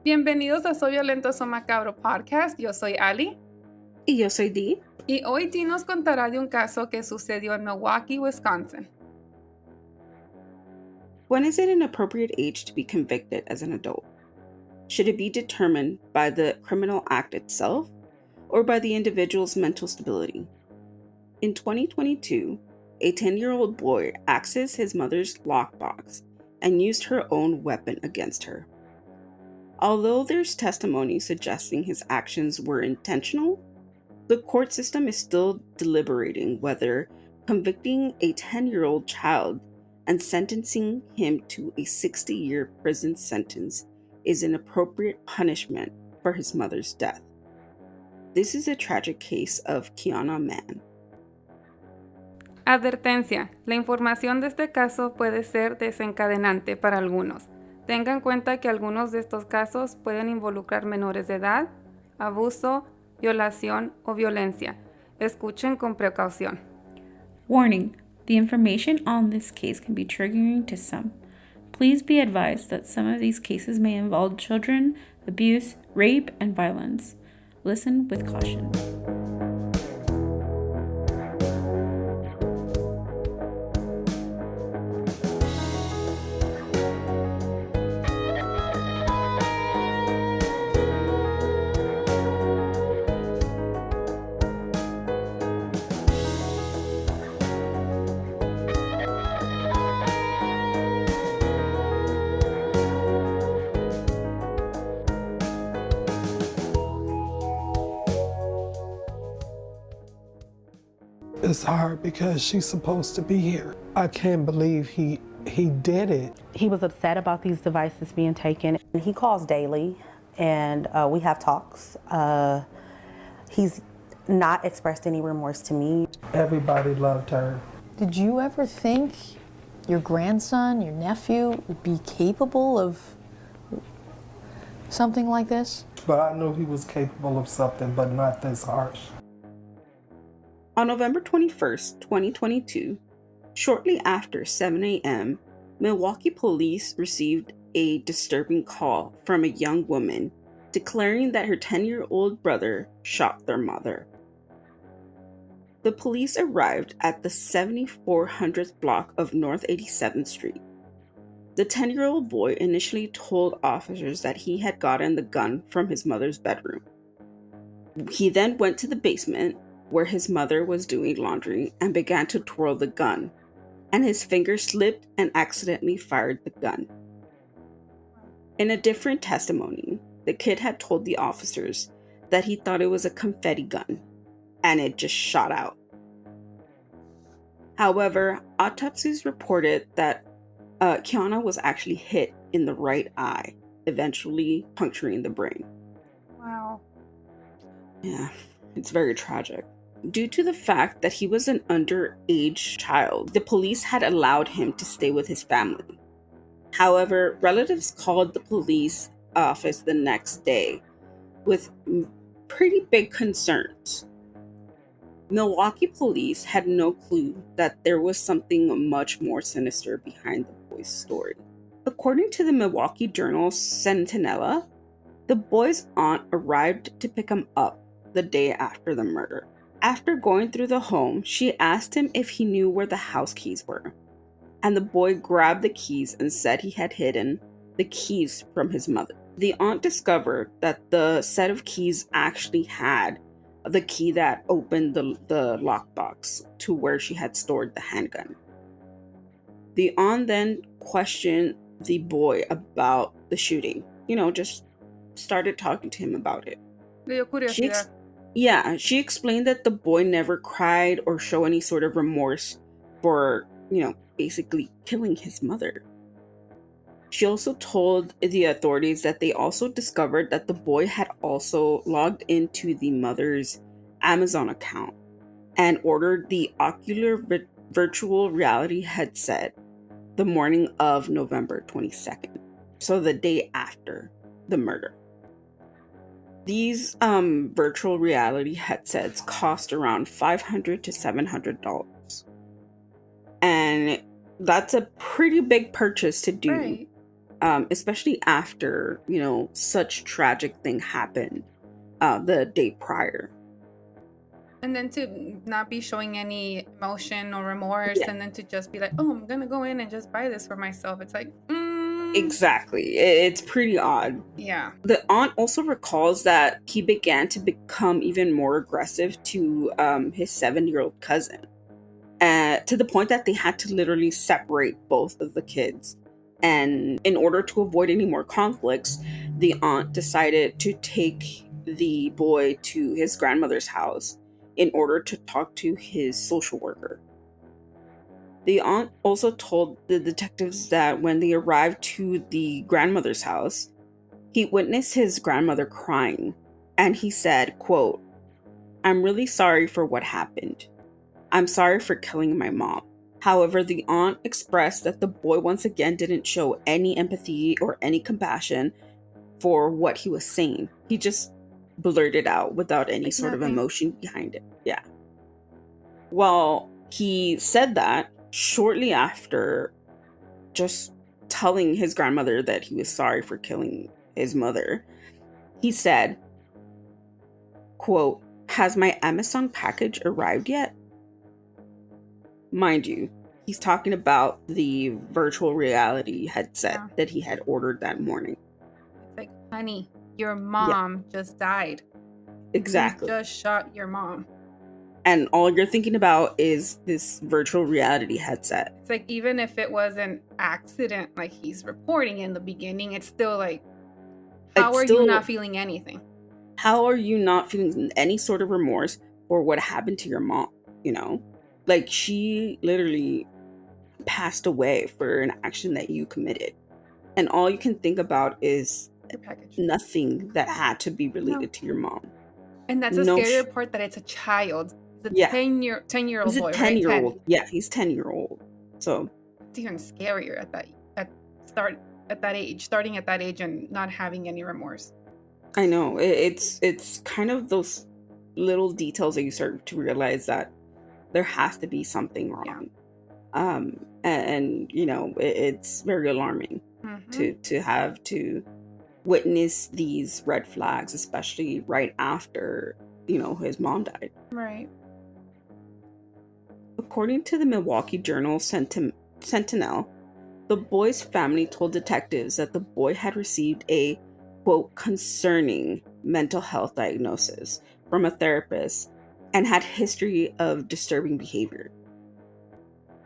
Bienvenidos a Soy Violento, Soy Macabro podcast. Yo soy Ali. Y yo soy Dee. Y hoy Dee nos contará de un caso que sucedió en Milwaukee, Wisconsin. When is it an appropriate age to be convicted as an adult? Should it be determined by the criminal act itself or by the individual's mental stability? In 2022, a 10-year-old boy accessed his mother's lockbox and used her own weapon against her. Although there's testimony suggesting his actions were intentional, the court system is still deliberating whether convicting a 10-year-old child and sentencing him to a 60-year prison sentence is an appropriate punishment for his mother's death. This is a tragic case of Quiana Mann. Advertencia: la información de este caso puede ser desencadenante para algunos. Tenga en cuenta que algunos de estos casos pueden involucrar menores de edad, abuso, violación o violencia. Escuchen con precaución. Warning: the information on this case can be triggering to some. Please be advised that some of these cases may involve children, abuse, rape, and violence. Listen with caution. It's hard because she's supposed to be here. I can't believe he did it. He was upset about these devices being taken. He calls daily and we have talks. He's not expressed any remorse to me. Everybody loved her. Did you ever think your grandson, your nephew, would be capable of something like this? But I knew he was capable of something, but not this harsh. On November 21st, 2022, shortly after 7 a.m., Milwaukee police received a disturbing call from a young woman declaring that her 10-year-old brother shot their mother. The police arrived at the 7400th block of North 87th Street. The 10-year-old boy initially told officers that he had gotten the gun from his mother's bedroom. He then went to the basement where his mother was doing laundry and began to twirl the gun, and his finger slipped and accidentally fired the gun. In a different testimony, the kid had told the officers that he thought it was a confetti gun, and it just shot out. However, autopsies reported that Quiana was actually hit in the right eye, eventually puncturing the brain. Wow. Yeah, it's very tragic. Due to the fact that he was an underage child, the police had allowed him to stay with his family. However, relatives called the police office the next day with pretty big concerns. Milwaukee police had no clue that there was something much more sinister behind the boy's story. According to the Milwaukee Journal Sentinella, the boy's aunt arrived to pick him up the day after the murder. After going through the home, she asked him if he knew where the house keys were, and the boy grabbed the keys and said he had hidden the keys from his mother. The aunt discovered that the set of keys actually had the key that opened the lockbox to where she had stored the handgun. The aunt then questioned the boy about the shooting, just started talking to him about it. Le dio curiosidad. She explained that the boy never cried or showed any sort of remorse for, basically killing his mother. She also told the authorities that they also discovered that the boy had also logged into the mother's Amazon account and ordered the ocular virtual reality headset the morning of November 22nd, so the day after the murder. These virtual reality headsets cost around $500 to $700. And that's a pretty big purchase to do. Right. especially after, such tragic thing happened the day prior. And then to not be showing any emotion or remorse, Yeah. and then to just be like, oh, I'm gonna go in and just buy this for myself. It's like, Exactly. It's pretty odd. yeah. The aunt also recalls that he began to become even more aggressive to his 7-year-old cousin, to the point that they had to literally separate both of the kids. And in order to avoid any more conflicts, the aunt decided to take the boy to his grandmother's house in order to talk to his social worker. The aunt also told the detectives that when they arrived to the grandmother's house, he witnessed his grandmother crying, and he said, quote, "I'm really sorry for what happened. I'm sorry for killing my mom." However, the aunt expressed that the boy once again didn't show any empathy or any compassion for what he was saying. He just blurted out without any Like sort of nothing. emotion behind it. Yeah. Well, he said that shortly after just telling his grandmother that he was sorry for killing his mother, he said, quote, "Has my Amazon package arrived yet?" Mind you, he's talking about the virtual reality headset Yeah. that he had ordered that morning. It's like, honey, your mom just died. Exactly. You just shot your mom. And all you're thinking about is this virtual reality headset. It's like, even if it was an accident, like he's reporting in the beginning, it's still like, how are you not feeling anything? How are you not feeling any sort of remorse for what happened to your mom? Like, she literally passed away for an action that you committed. And all you can think about is Your package. nothing that had to be related to your mom. And that's the scarier part, that it's a child. It's a 10-year-old boy, He's a 10-year-old. right? Yeah, he's 10-year-old. So it's even scarier starting at that age and not having any remorse. I know, it's kind of those little details that you start to realize that there has to be something wrong. And it's very alarming to have to witness these red flags, especially right after his mom died. Right. According to the Milwaukee Journal Sentinel, the boy's family told detectives that the boy had received a, quote, concerning mental health diagnosis from a therapist and had history of disturbing behavior.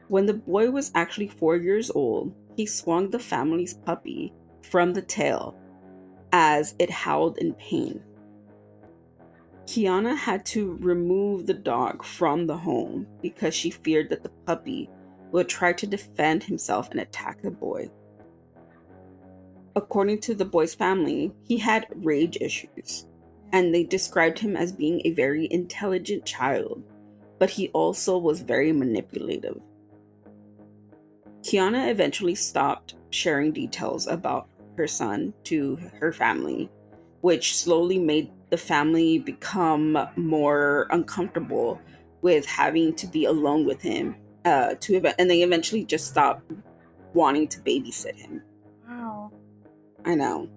When the boy was actually 4 years old, he swung the family's puppy from the tail as it howled in pain. Quiana had to remove the dog from the home because she feared that the puppy would try to defend himself and attack the boy. According to the boy's family, he had rage issues, and they described him as being a very intelligent child, but he also was very manipulative. Quiana eventually stopped sharing details about her son to her family, which slowly made the family become more uncomfortable with having to be alone with him, and they eventually just stopped wanting to babysit him. Wow. I know.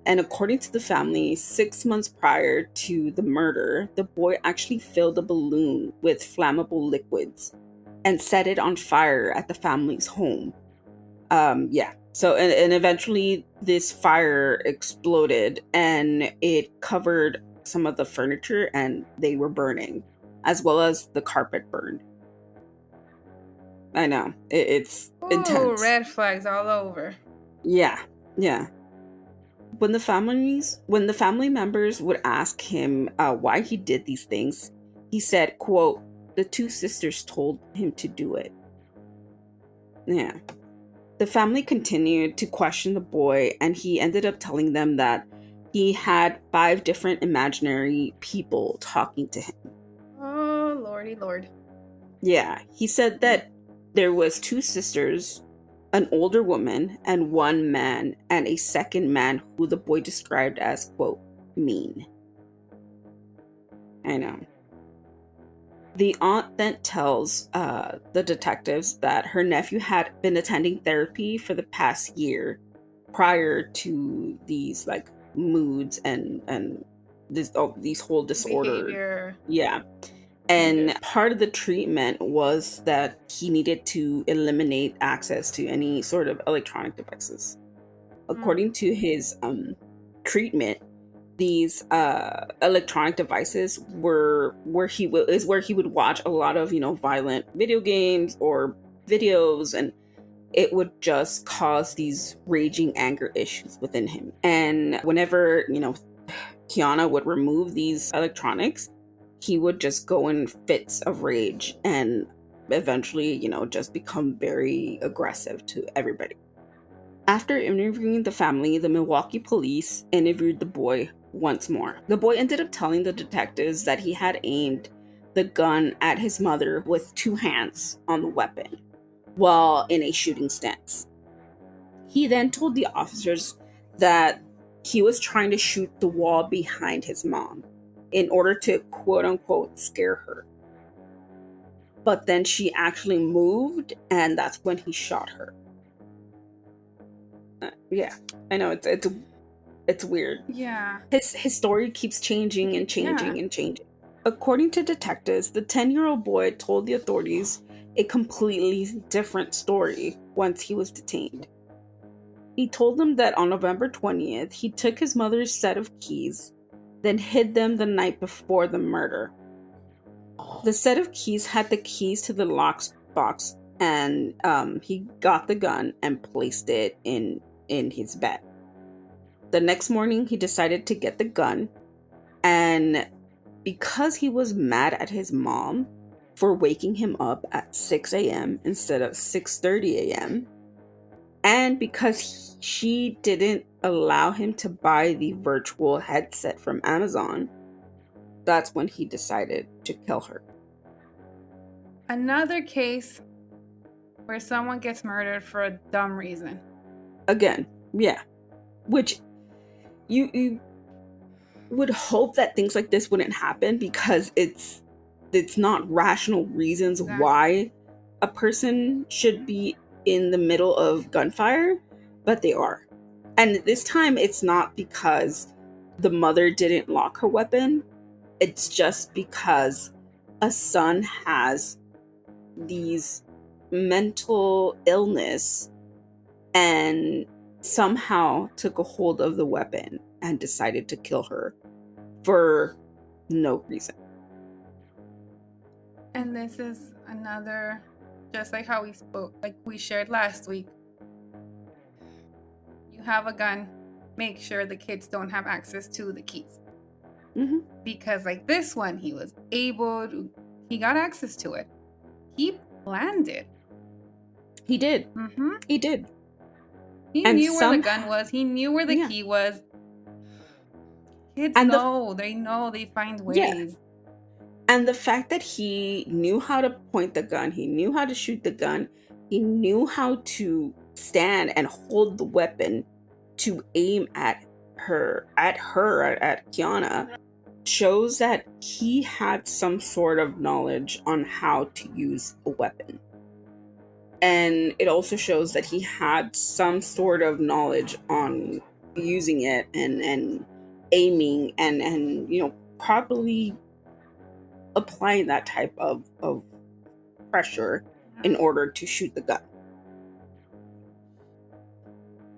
And according to the family, 6 months prior to the murder, the boy actually filled a balloon with flammable liquids and set it on fire at the family's home. So, and eventually this fire exploded and it covered some of the furniture and they were burning, as well as the carpet burned. I know, it's intense. Red flags all over. Yeah. When the family members would ask him why he did these things, he said, quote, "The 2 sisters told him to do it." Yeah. The family continued to question the boy, and he ended up telling them that he had 5 different imaginary people talking to him. Oh, lordy lord. Yeah, he said that there was 2 sisters, an older woman, and 1 man, and a second man who the boy described as, quote, mean. I know. The aunt then tells the detectives that her nephew had been attending therapy for the past year prior to these like moods and these whole disorder. Behavior. Yeah. And part of the treatment was that he needed to eliminate access to any sort of electronic devices. According to his treatment, these electronic devices were where he would watch a lot of violent video games or videos, and it would just cause these raging anger issues within him. And whenever Quiana would remove these electronics, he would just go in fits of rage and eventually just become very aggressive to everybody. After interviewing the family, the Milwaukee police interviewed the boy once more. The boy ended up telling the detectives that he had aimed the gun at his mother with 2 hands on the weapon while in a shooting stance. He then told the officers that he was trying to shoot the wall behind his mom in order to quote unquote scare her. But then she actually moved, and that's when he shot her. Yeah, I know it's weird. Yeah. His story keeps changing and changing and changing. According to detectives, the 10-year-old boy told the authorities a completely different story once he was detained. He told them that on November 20th, he took his mother's set of keys, then hid them the night before the murder. The set of keys had the keys to the lockbox, and he got the gun and placed it in his bed. The next morning, he decided to get the gun, and because he was mad at his mom for waking him up at 6 a.m. instead of 6:30 a.m., and because she didn't allow him to buy the virtual headset from Amazon, that's when he decided to kill her. Another case where someone gets murdered for a dumb reason. Again, yeah. Which you would hope that things like this wouldn't happen, because it's not rational reasons why a person should be in the middle of gunfire, but they are. And this time it's not because the mother didn't lock her weapon. It's just because a son has these mental illness and somehow took a hold of the weapon and decided to kill her for no reason. And this is another, just like how we shared last week. You have a gun, make sure the kids don't have access to the keys. Mm-hmm. Because like this one, he got access to it. He planned it. He did. Mm-hmm. He did. He knew where the gun was. He knew where the key was. Kids know. They find ways. Yeah. And the fact that he knew how to point the gun, he knew how to shoot the gun, he knew how to stand and hold the weapon to aim at Quiana, shows that he had some sort of knowledge on how to use a weapon. And it also shows that he had some sort of knowledge on using it and aiming and properly applying that type of pressure in order to shoot the gun.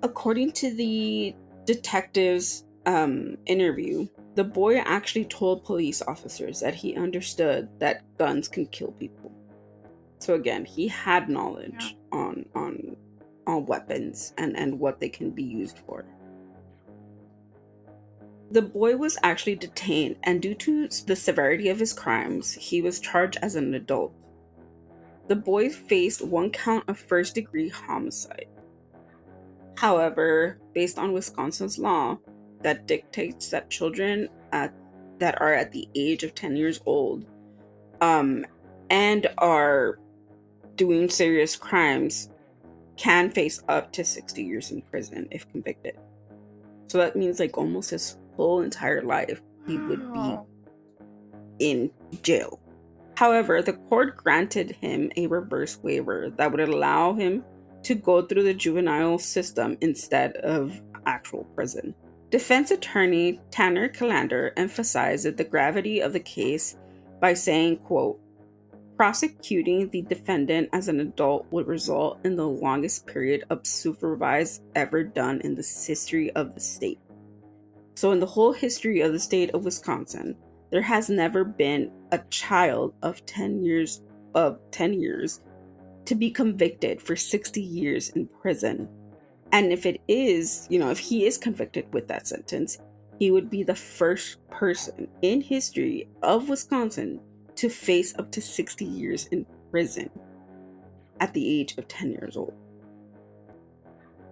According to the detective's interview, the boy actually told police officers that he understood that guns can kill people. So again, he had knowledge on weapons and what they can be used for. The boy was actually detained, and due to the severity of his crimes, he was charged as an adult. The boy faced 1 count of first-degree homicide. However, based on Wisconsin's law that dictates that children that are at the age of 10 years old and are doing serious crimes can face up to 60 years in prison if convicted. So that means like almost his whole entire life he would be in jail. However, the court granted him a reverse waiver that would allow him to go through the juvenile system instead of actual prison. Defense attorney Tanner Calander emphasized the gravity of the case by saying, quote, prosecuting the defendant as an adult would result in the longest period of supervised ever done in the history of the state. So in the whole history of the state of Wisconsin, there has never been a child of 10 years to be convicted for 60 years in prison. And if it is, if he is convicted with that sentence, he would be the first person in history of Wisconsin to face up to 60 years in prison at the age of 10 years old.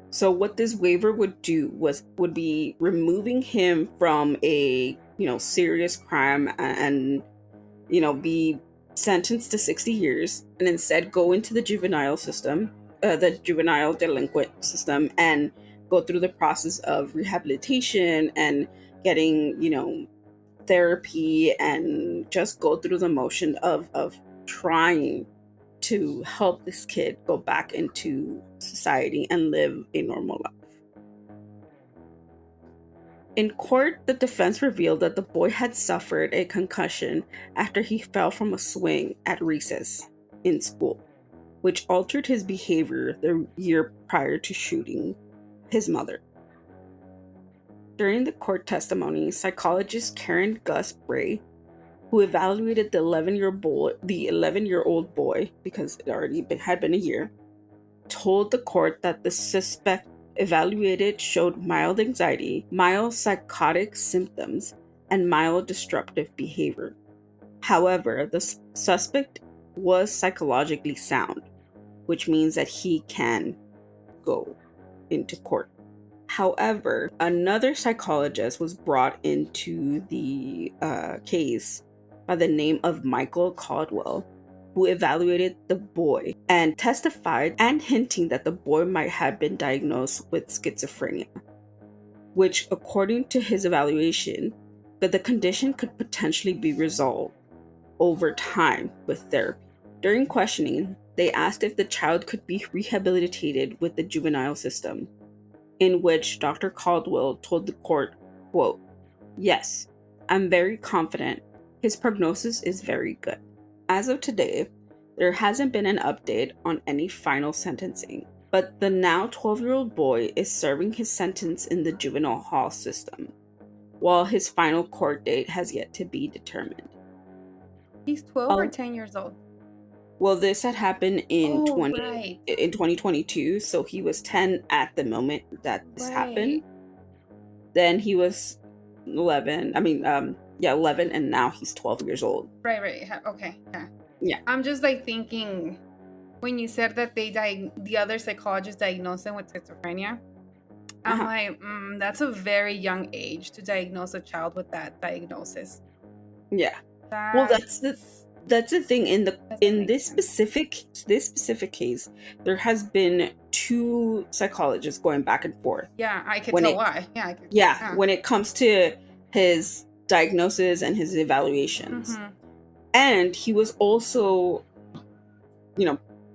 So what this waiver would do would be removing him from a, serious crime and, be sentenced to 60 years and instead go into the juvenile system, the juvenile delinquent system, and go through the process of rehabilitation and getting, therapy, and just go through the motion of trying to help this kid go back into society and live a normal life. In court, the defense revealed that the boy had suffered a concussion after he fell from a swing at recess in school, which altered his behavior the year prior to shooting his mother. During the court testimony, psychologist Karen Gus Bray, who evaluated the 11-year-old boy, because it already had been a year, told the court that the suspect evaluated showed mild anxiety, mild psychotic symptoms, and mild disruptive behavior. However, the suspect was psychologically sound, which means that he can go into court. However, another psychologist was brought into the case by the name of Michael Caldwell, who evaluated the boy and testified and hinting that the boy might have been diagnosed with schizophrenia, which, according to his evaluation, that the condition could potentially be resolved over time with therapy. During questioning, they asked if the child could be rehabilitated with the juvenile system, in which Dr. Caldwell told the court, quote, yes, I'm very confident. His prognosis is very good. As of today, there hasn't been an update on any final sentencing, but the now 12-year-old boy is serving his sentence in the juvenile hall system, while his final court date has yet to be determined. He's 12 or 10 years old? Well, this had happened in Right. in 2022, so he was 10 at the moment that this happened. Then he was 11. 11, and now he's 12 years old. Right. Okay. Yeah. I'm just thinking, when you said that the other psychologist diagnosed him with schizophrenia, I'm like, that's a very young age to diagnose a child with that diagnosis. Yeah. Well, that's the thing in this specific case, there has been two psychologists going back and forth. Yeah, I can tell why. When it comes to his diagnosis and his evaluations. Mm-hmm. And he was also,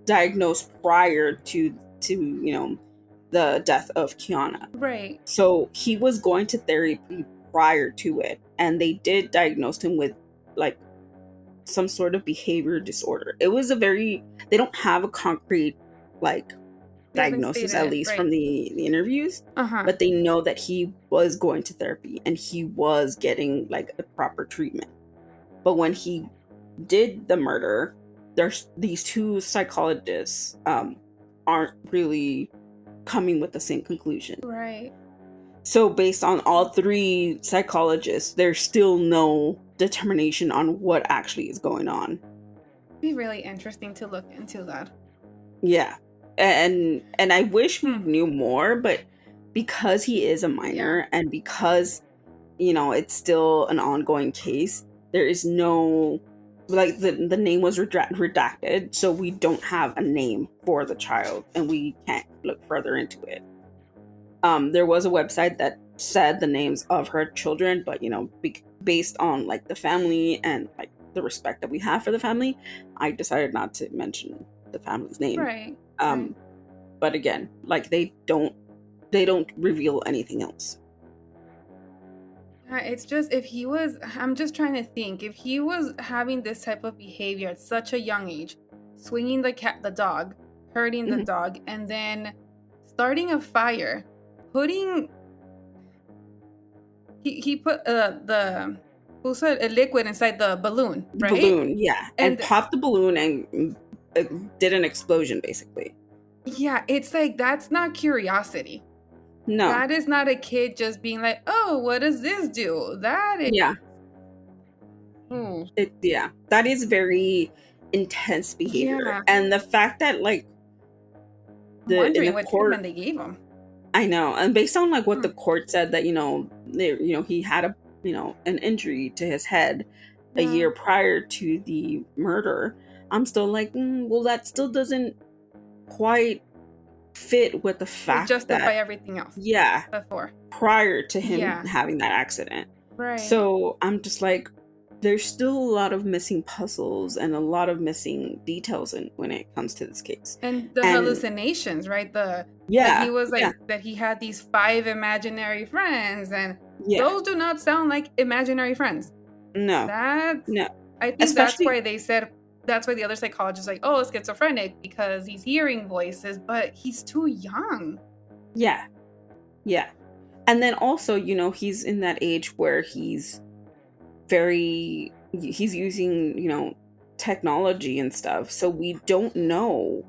diagnosed prior to the death of Quiana. Right. So he was going to therapy prior to it, and they did diagnose him with some sort of behavior disorder. It was they don't have a concrete diagnosis, at least from the interviews, but they know that he was going to therapy and he was getting a proper treatment. But when he did the murder, there's these two psychologists aren't really coming with the same conclusion. Right. So based on all three psychologists, there's still no determination on what actually is going on. It'd be really interesting to look into that. Yeah. And I wish we knew more, but because he is a minor and because, it's still an ongoing case, there is no, the name was redacted, so we don't have a name for the child and we can't look further into it. There was a website that said the names of her children, but, based on the family and the respect that we have for the family, I decided not to mention the family's name. Right. But again, like they don't reveal anything else. It's just I'm just trying to think, if he was having this type of behavior at such a young age, swinging the dog, hurting the dog, and then starting a fire, he put the a liquid inside the balloon, right? Balloon, yeah, and popped the balloon and did an explosion, basically. Yeah, it's like, that's not curiosity. No. That is not a kid just being like, oh, what does this do? That is... Yeah. That is very intense behavior. Yeah. And the fact that, like, I'm wondering what treatment they gave him. I know. And based on, like, what the court said, that, he had an injury to his head a year prior to the murder, I'm still like, well, that still doesn't quite fit with the fact justify that everything else. Yeah. Before. Prior to him having that accident. Right. So I'm just like, there's still a lot of missing puzzles and a lot of missing details when it comes to this case. And the hallucinations, right? That he was like, that he had these 5 imaginary friends, and those do not sound like imaginary friends. No. I think that's why they said, that's why the other psychologist like, oh, schizophrenic, because he's hearing voices, but he's too young. Yeah. Yeah. And then also, he's in that age where he's using, technology and stuff. So we don't know,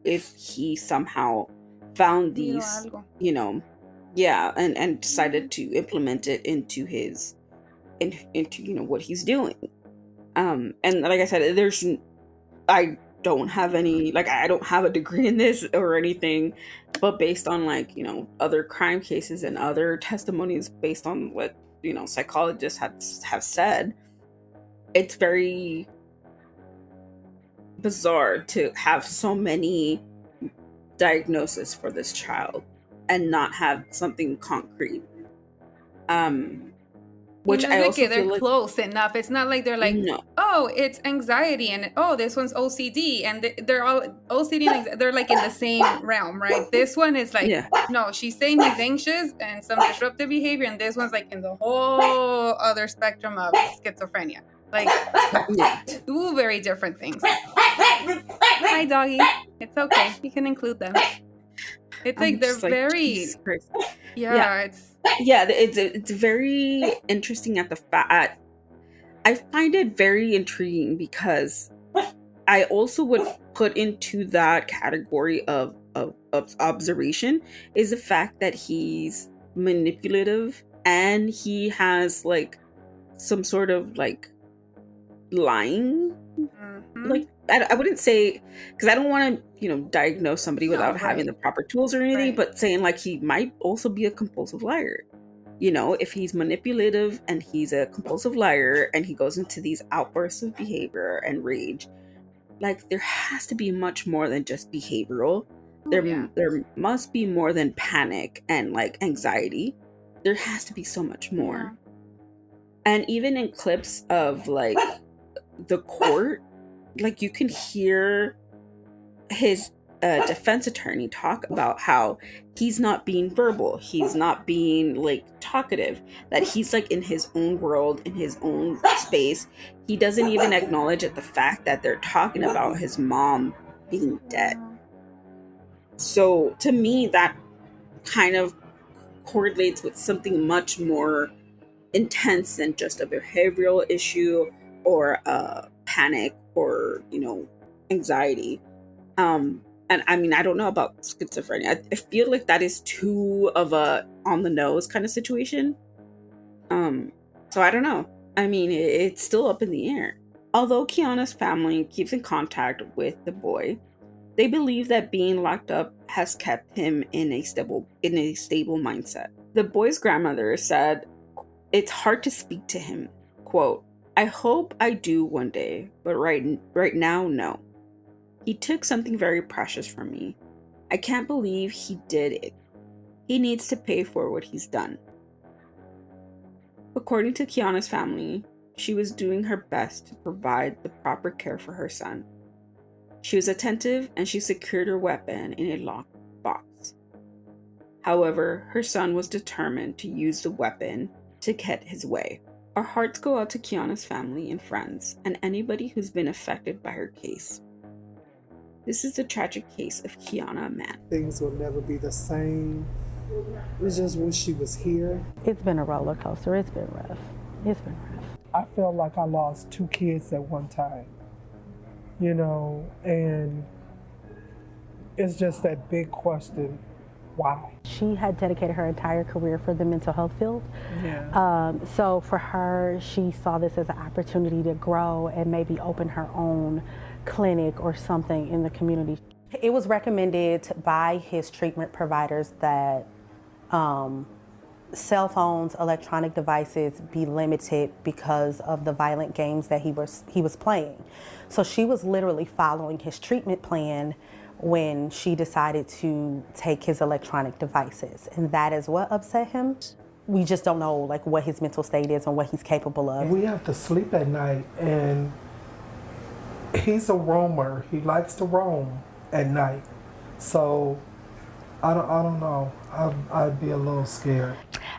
if he somehow found these, and decided to implement it into what he's doing. And like I said, I don't have any, like, I don't have a degree in this or anything, but based on, like, other crime cases and other testimonies, based on what, psychologists have said, it's very bizarre to have so many diagnoses for this child and not have something concrete. Which I also feel they're like close enough. It's not like they're like, oh, it's anxiety, and oh, this one's OCD, and they're all OCD and they're like in the same realm, right? This one is like, no, she's saying he's anxious and some disruptive behavior, and this one's like in the whole other spectrum of schizophrenia. Like, 2 very different things. Hi, doggy. It's okay. You can include them. It's like they're very... It's very interesting at the fact. I find it very intriguing because I also would put into that category of observation is the fact that he's manipulative and he has like some sort of like lying. Like, I wouldn't say, because I don't want to, diagnose somebody without having the proper tools or anything, but saying like he might also be a compulsive liar. If he's manipulative and he's a compulsive liar and he goes into these outbursts of behavior and rage, like there has to be much more than just behavioral. There must be more than panic and like anxiety. There has to be so much more. And even in clips of like the court, like you can hear his defense attorney talk about how he's not being verbal, he's not being like talkative, that he's like in his own world, in his own space. He doesn't even acknowledge the fact that they're talking about his mom being dead. So to me, that kind of correlates with something much more intense than just a behavioral issue or a panic or anxiety. And I mean, I don't know about schizophrenia. I feel like that is too of a on the nose kind of situation. So I don't know. I mean, it's still up in the air. Although Quiana's family keeps in contact with the boy, they believe that being locked up has kept him in a stable mindset. The boy's grandmother said, "It's hard to speak to him. Quote, I hope I do one day, but right now, no. He took something very precious from me. I can't believe he did it. He needs to pay for what he's done." According to Quiana's family, she was doing her best to provide the proper care for her son. She was attentive and she secured her weapon in a locked box. However, her son was determined to use the weapon to get his way. Our hearts go out to Quiana's family and friends and anybody who's been affected by her case. This is the tragic case of Quiana Mann. Things will never be the same. We just wish she was here. It's been a roller coaster. It's been rough. It's been rough. I felt like I lost 2 kids at one time, you know, and it's just that big question, why? She had dedicated her entire career for the mental health field. Yeah. So for her, she saw this as an opportunity to grow and maybe open her own clinic or something in the community. It was recommended by his treatment providers that cell phones, electronic devices be limited because of the violent games that he was playing. So she was literally following his treatment plan when she decided to take his electronic devices, and that is what upset him. We just don't know like what his mental state is and what he's capable of. We have to sleep at night, and he's a roamer. He likes to roam at night. So I don't know. I'd be a little scared.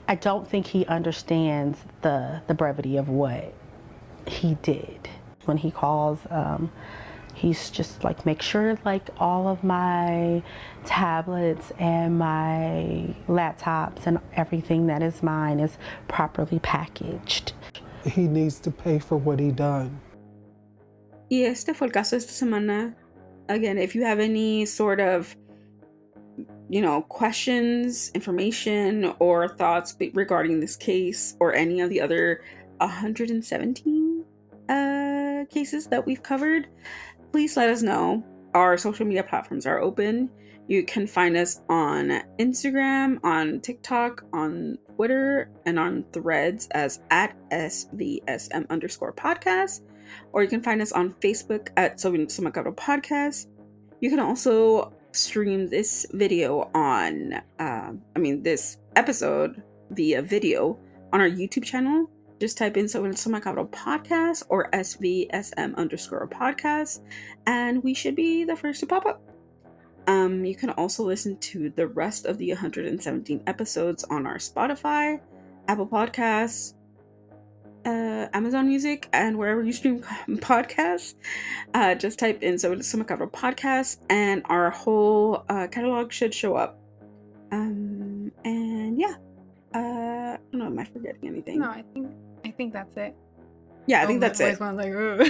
I don't think he understands the brevity of what he did. When he calls, he's just like, make sure like all of my tablets and my laptops and everything that is mine is properly packaged. He needs to pay for what he done. Y este fue el caso esta semana. Again, if you have any sort of, questions, information, or thoughts regarding this case or any of the other 117 cases that we've covered, please let us know. Our social media platforms are open. You can find us on Instagram, on TikTok, on Twitter, and on Threads as @SVSM_podcast. Or you can find us on Facebook at Suma Capital Podcast. You can also stream this video on, this episode via video on our YouTube channel. Just type in Suma Capital Podcast or SVSM_podcast, and we should be the first to pop up. You can also listen to the rest of the 117 episodes on our Spotify, Apple Podcasts, Amazon Music, and wherever you stream podcasts. Just type in Suma Capital Podcast, and our whole catalog should show up. And yeah, I don't know. Am I forgetting anything? No, I think that's it. Yeah, I think that's it. Like, I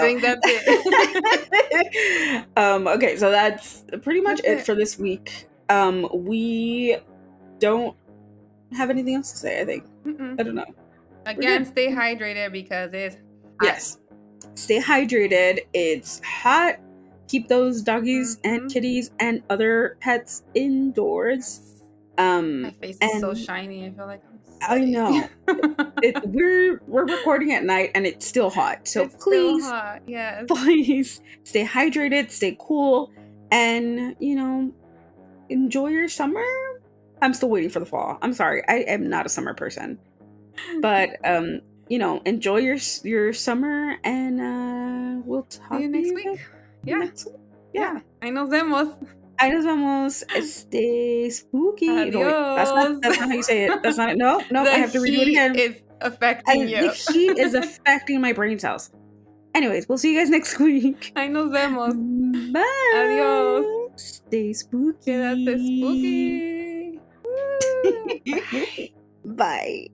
think that's it. Okay, so that's pretty much it for this week. We don't have anything else to say, I think. I don't know. Again, stay hydrated because it's hot. Yes. Stay hydrated. It's hot. Keep those doggies and kitties and other pets indoors. My face is so shiny. I feel like I know. We're recording at night and it's still hot. So it's please, still hot. Yes. please stay hydrated, stay cool, and enjoy your summer. I'm still waiting for the fall. I'm sorry. I am not a summer person. But enjoy your summer, and we'll talk See you next week. Yeah. Yeah. Ahí nos vemos. Ahí nos vemos. Stay spooky. Adios. No, wait, that's not how you say it. That's not it. No, I have to redo it again. The heat is affecting you. The heat is affecting my brain cells. Anyways, we'll see you guys next week. Ahí nos vemos. Bye. Adios. Stay spooky. Quédate spooky. Bye.